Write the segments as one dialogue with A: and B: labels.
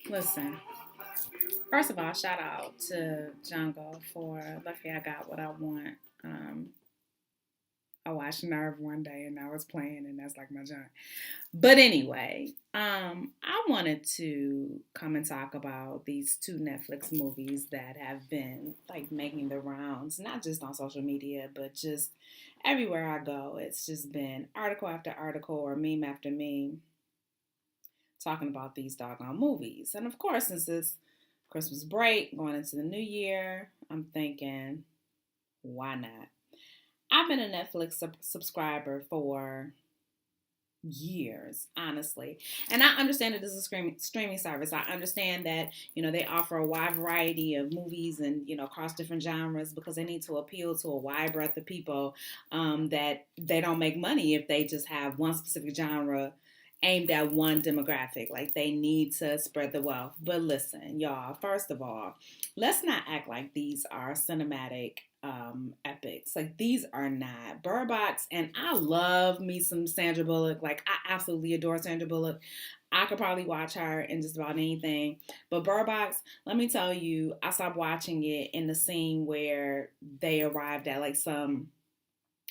A: Listen, first of all, shout out to Jungle for Lucky I Got What I Want. Um, I watched Nerve one day and I was playing, and that's like my junk. But anyway, I wanted to come and talk about these two Netflix movies that have been like making the rounds, not just on social media, but just everywhere I go. It's just been article after article or meme after meme talking about these doggone movies. And of course, since it's Christmas break going into the new year, I'm thinking, why not? I've been a Netflix subscriber for years, honestly. And I understand that this is a streaming service. I understand that, they offer a wide variety of movies and, across different genres because they need to appeal to a wide breadth of people, that they don't make money if they just have one specific genre aimed at one demographic. Like they need to spread the wealth. But listen, y'all, first of all, let's not act like these are cinematic epics. Like these are not. BirdBox, and I love me some Sandra Bullock. Like I absolutely adore Sandra Bullock. I could probably watch her in just about anything. But BirdBox, let me tell you, I stopped watching it in the scene where they arrived at like some,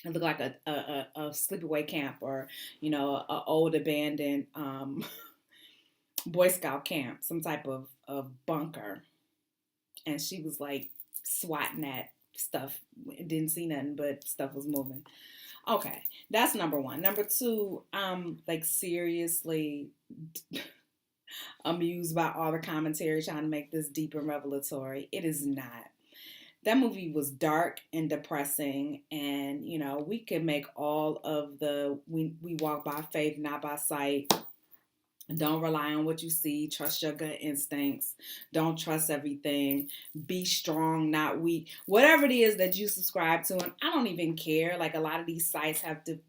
A: it looked like a sleepaway camp, or a old abandoned Boy Scout camp, some type of bunker, and she was like swatting at stuff. Didn't see nothing, but stuff was moving. Okay, that's number one. Number two, I'm like seriously amused by all the commentary trying to make this deep and revelatory. It is not. That movie was dark and depressing, and we could make all of the we walk by faith, not by sight. Don't rely on what you see. Trust your gut instincts. Don't trust everything. Be strong, not weak. Whatever it is that you subscribe to, and I don't even care. Like a lot of these sites have to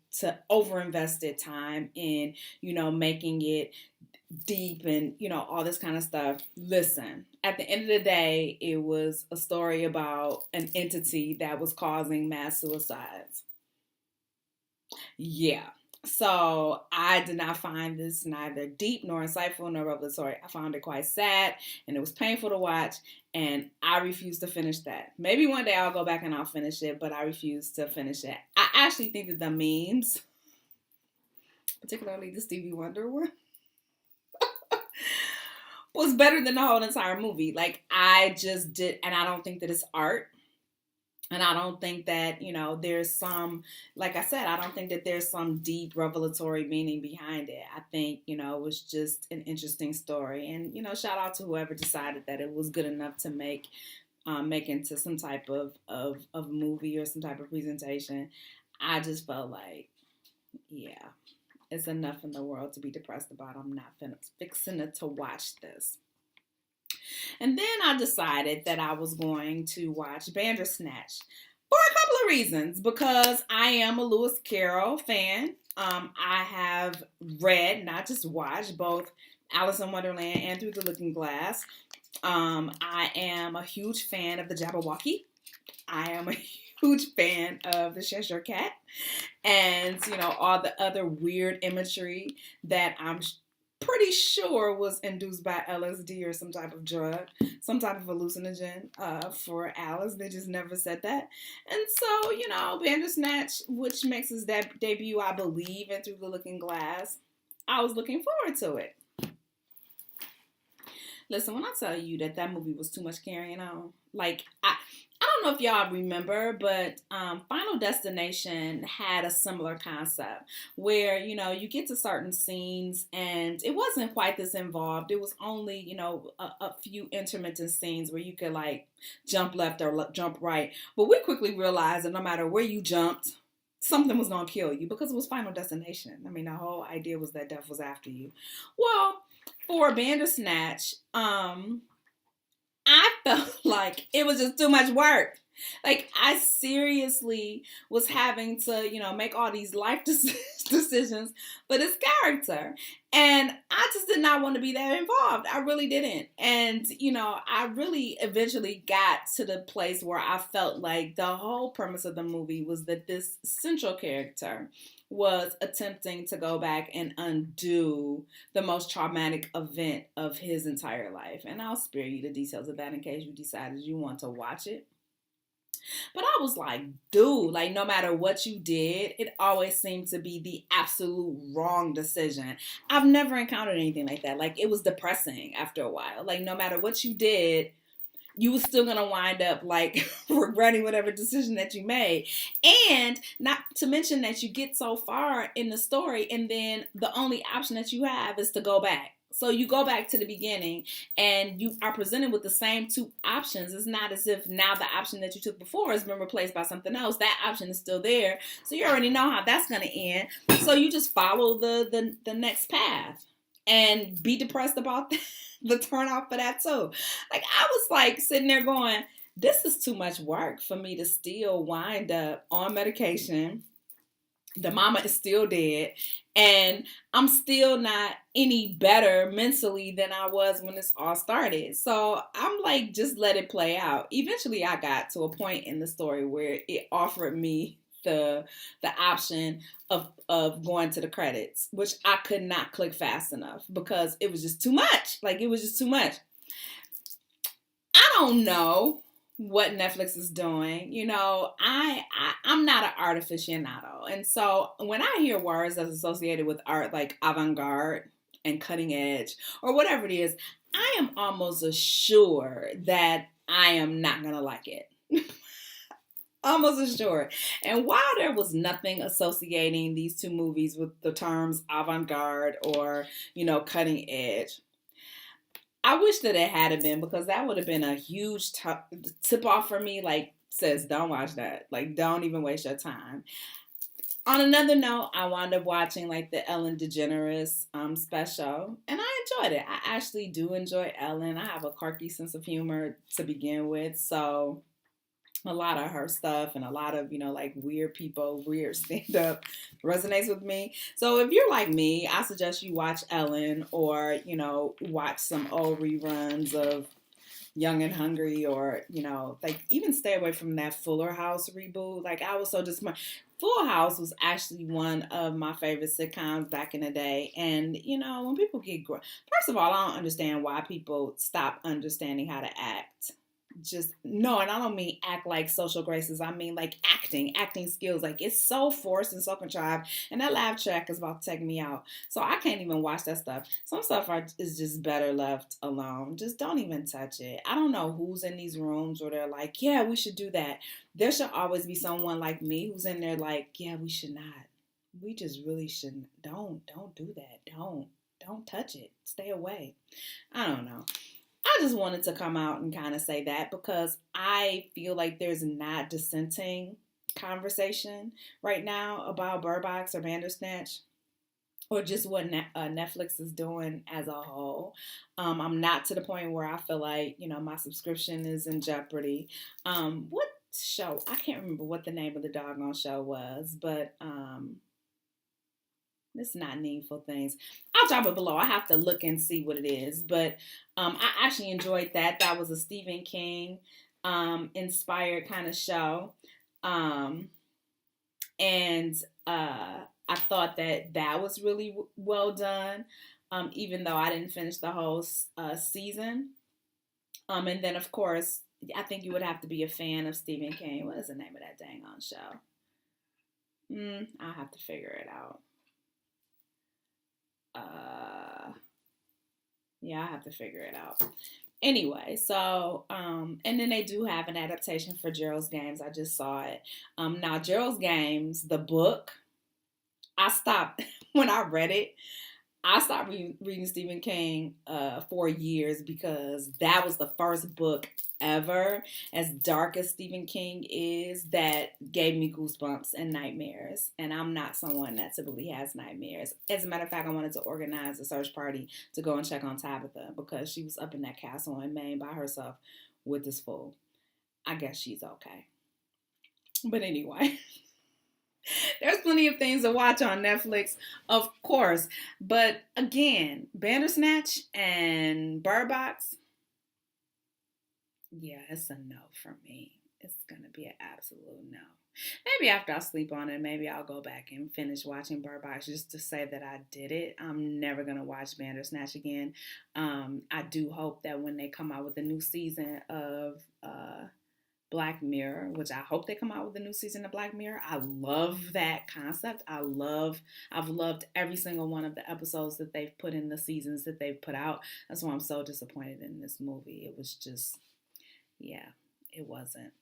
A: over invested time in making it deep and all this kind of stuff. Listen, at the end of the day, it was a story about an entity that was causing mass suicides. Yeah. So I did not find this neither deep nor insightful nor revelatory. I found it quite sad and it was painful to watch, and I refuse to finish that. Maybe one day I'll go back and I'll finish it, but I refuse to finish it. I actually think that the memes, particularly the Stevie Wonder one, was better than the whole entire movie. Like I just did, and I don't think that it's art. And I don't think that, there's some, like I said, I don't think that there's some deep revelatory meaning behind it. I think, it was just an interesting story. And, shout out to whoever decided that it was good enough to make into some type of movie or some type of presentation. I just felt like, yeah, it's enough in the world to be depressed about. I'm not fixing it to watch this. And then I decided that I was going to watch Bandersnatch for a couple of reasons. Because I am a Lewis Carroll fan. I have read, not just watched, both Alice in Wonderland and Through the Looking Glass. I am a huge fan of the Jabberwocky. I am a huge fan of the Cheshire Cat, and all the other weird imagery that I'm pretty sure was induced by LSD or some type of drug, some type of hallucinogen for Alice. They just never said that. And so, Bandersnatch, which makes his debut, I believe, in Through the Looking Glass, I was looking forward to it. Listen, when I tell you that movie was too much carrying on, like, I don't know if y'all remember, but Final Destination had a similar concept where, you get to certain scenes and it wasn't quite this involved. It was only, a few intermittent scenes where you could like jump left or jump right. But we quickly realized that no matter where you jumped, something was going to kill you because it was Final Destination. I mean, the whole idea was that death was after you. Well, for Bandersnatch, I felt like it was just too much work. Like, I seriously was having to, make all these life decisions for this character. And I just did not want to be that involved. I really didn't. And, I really eventually got to the place where I felt like the whole premise of the movie was that this central character was attempting to go back and undo the most traumatic event of his entire life. And I'll spare you the details of that in case you decided you want to watch it. But I was like, dude, like no matter what you did, it always seemed to be the absolute wrong decision. I've never encountered anything like that. Like it was depressing after a while. Like no matter what you did, you were still gonna wind up like regretting whatever decision that you made. And not to mention that you get so far in the story and then the only option that you have is to go back. So you go back to the beginning and you are presented with the same two options. It's not as if now the option that you took before has been replaced by something else. That option is still there. So you already know how that's going to end. So you just follow the next path and be depressed about the turnout for that too. Like I was like sitting there going, this is too much work for me to still wind up on medication. The mama is still dead, and I'm still not any better mentally than I was when this all started. So I'm like, just let it play out. Eventually, I got to a point in the story where it offered me the option of going to the credits, which I could not click fast enough because it was just too much. Like, it was just too much. I don't know what Netflix is doing. I'm not an art aficionado. And so when I hear words that's associated with art like avant-garde and cutting edge or whatever it is, I am almost assured that I am not going to like it. Almost assured. And while there was nothing associating these two movies with the terms avant-garde or, cutting edge, I wish that it had been, because that would have been a huge tip off for me. Like, says, don't watch that. Like, don't even waste your time. On another note, I wound up watching like the Ellen DeGeneres special, and I enjoyed it. I actually do enjoy Ellen. I have a quirky sense of humor to begin with, so a lot of her stuff and a lot of, like weird people, weird stand-up resonates with me. So if you're like me, I suggest you watch Ellen or, watch some old reruns of Young and Hungry or, like even stay away from that Fuller House reboot. Like I was so disappointed. Full House was actually one of my favorite sitcoms back in the day. And, when people first of all, I don't understand why people stop understanding how to act. No, and I don't mean act like social graces. I mean like acting skills. Like it's so forced and so contrived, and that laugh track is about to take me out. So I can't even watch that stuff. Some stuff is just better left alone. Just don't even touch it. I don't know who's in these rooms where they're like, yeah, we should do that. There should always be someone like me who's in there like, yeah, we should not. We just really shouldn't. Don't do that. Don't touch it. Stay away. I don't know. I just wanted to come out and kind of say that because I feel like there's not dissenting conversation right now about BirdBox or Bandersnatch or just what Netflix is doing as a whole. I'm not to the point where I feel like, my subscription is in jeopardy. What show? I can't remember what the name of the doggone show was, but it's not Needful Things. I'll drop it below. I have to look and see what it is. But I actually enjoyed that. That was a Stephen King inspired kind of show. And I thought that was really well done, even though I didn't finish the whole season. And then, of course, I think you would have to be a fan of Stephen King. What is the name of that dang on show? I'll have to figure it out. Yeah, I have to figure it out. Anyway, so, and then they do have an adaptation for Gerald's Games. I just saw it. Now, Gerald's Games, the book, I stopped, when I read it, I stopped reading Stephen King for years because that was the first book ever, as dark as Stephen King is, that gave me goosebumps and nightmares. And I'm not someone that typically has nightmares. As a matter of fact, I wanted to organize a search party to go and check on Tabitha because she was up in that castle in Maine by herself with this fool. I guess she's okay. But anyway, there's plenty of things to watch on Netflix, of course. But again, Bandersnatch and BirdBox, yeah, it's a no for me. It's going to be an absolute no. Maybe after I sleep on it, maybe I'll go back and finish watching BirdBox just to say that I did it. I'm never going to watch Bandersnatch again. I do hope that when they come out with a new season of Black Mirror, which I hope they come out with a new season of Black Mirror. I love that concept. I've loved every single one of the episodes that they've put in the seasons that they've put out. That's why I'm so disappointed in this movie. It was just, yeah, it wasn't.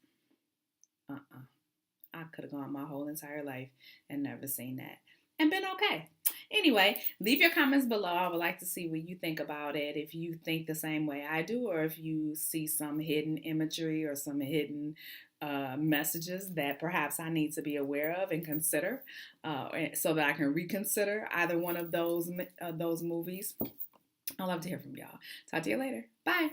A: I could have gone my whole entire life and never seen that and been okay. Anyway, leave your comments below. I would like to see what you think about it. If you think the same way I do, or if you see some hidden imagery or some hidden messages that perhaps I need to be aware of and consider, so that I can reconsider either one of those movies. I'd love to hear from y'all. Talk to you later. Bye.